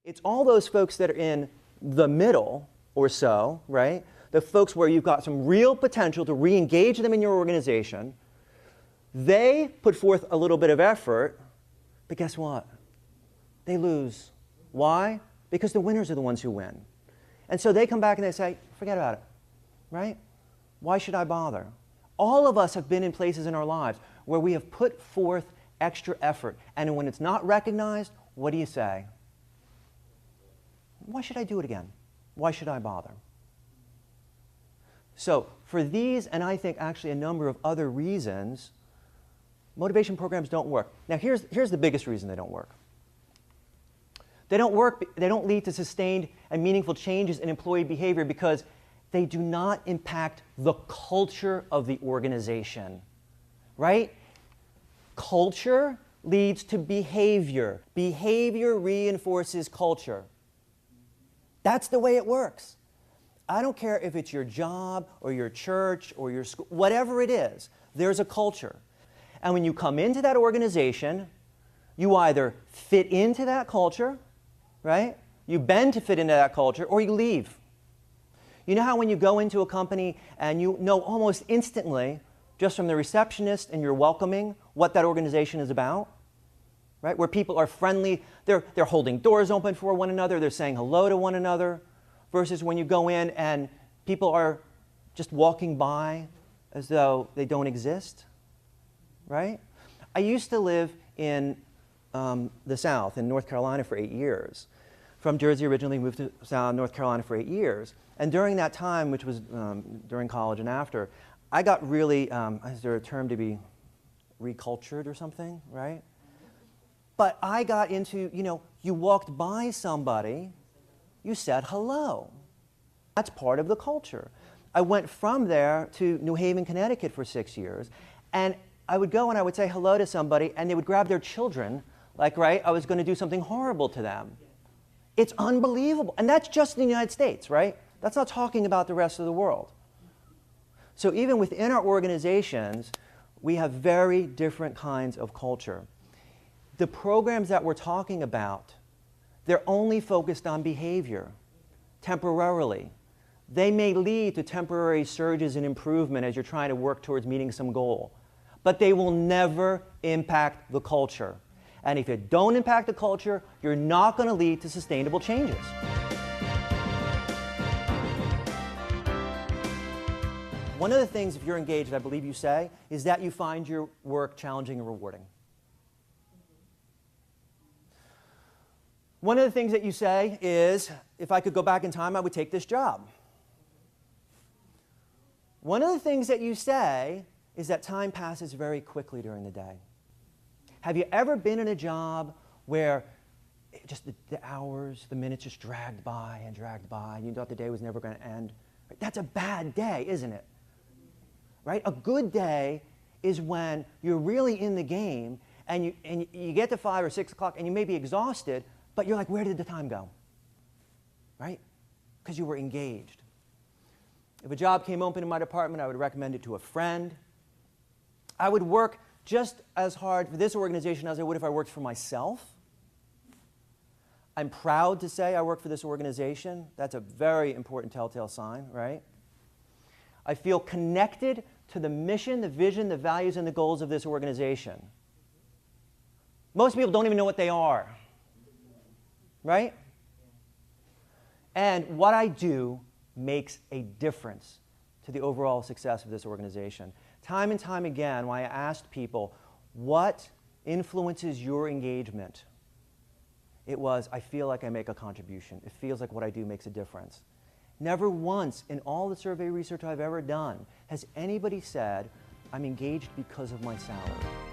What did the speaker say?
It's all those folks that are in the middle or so, right? The folks where you've got some real potential to re-engage them in your organization. They put forth a little bit of effort, but guess what? They lose. Why? Because the winners are the ones who win. And so they come back and they say, forget about it, right? Why should I bother? All of us have been in places in our lives where we have put forth extra effort, and when it's not recognized, what do you say? Why should I do it again? Why should I bother? So for these, and I think actually a number of other reasons, motivation programs don't work. Now here's the biggest reason they don't work. They don't work, they don't lead to sustained and meaningful changes in employee behavior because they do not impact the culture of the organization, right? Culture leads to behavior. Behavior reinforces culture. That's the way it works. I don't care if it's your job or your church or your school, whatever it is, there's a culture. And when you come into that organization, you either fit into that culture, right? You bend to fit into that culture, or you leave. You know how when you go into a company and you know almost instantly, just from the receptionist and your welcoming, what that organization is about? Right? Where people are friendly, they're holding doors open for one another, they're saying hello to one another, versus when you go in and people are just walking by as though they don't exist, right? I used to live in the South, in North Carolina for 8 years. From Jersey originally, moved to North Carolina for 8 years. And during that time, which was during college and after, I got really, is there a term to be recultured or something, right? But I got into, you walked by somebody, you said hello. That's part of the culture. I went from there to New Haven, Connecticut for 6 years, and I would go and I would say hello to somebody, and they would grab their children, like, right, I was going to do something horrible to them. It's unbelievable. And that's just in the United States, right? That's not talking about the rest of the world. So even within our organizations, we have very different kinds of culture. The programs that we're talking about, they're only focused on behavior, temporarily. They may lead to temporary surges in improvement as you're trying to work towards meeting some goal, but they will never impact the culture. And if you don't impact the culture, you're not going to lead to sustainable changes. One of the things, if you're engaged, I believe you say, is that you find your work challenging and rewarding. One of the things that you say is, if I could go back in time, I would take this job. One of the things that you say is that time passes very quickly during the day. Have you ever been in a job where just the hours, the minutes just dragged by, and you thought the day was never going to end? That's a bad day, isn't it? Right? A good day is when you're really in the game and you get to 5 or 6 o'clock and you may be exhausted, but you're like, where did the time go? Right? Because you were engaged. If a job came open in my department, I would recommend it to a friend. I would work just as hard for this organization as I would if I worked for myself. I'm proud to say I work for this organization. That's a very important telltale sign, right? I feel connected to the mission, the vision, the values, and the goals of this organization. Most people don't even know what they are, right? And what I do makes a difference to the overall success of this organization. Time and time again, when I asked people, what influences your engagement? It was, I feel like I make a contribution. It feels like what I do makes a difference. Never once in all the survey research I've ever done has anybody said, I'm engaged because of my salary.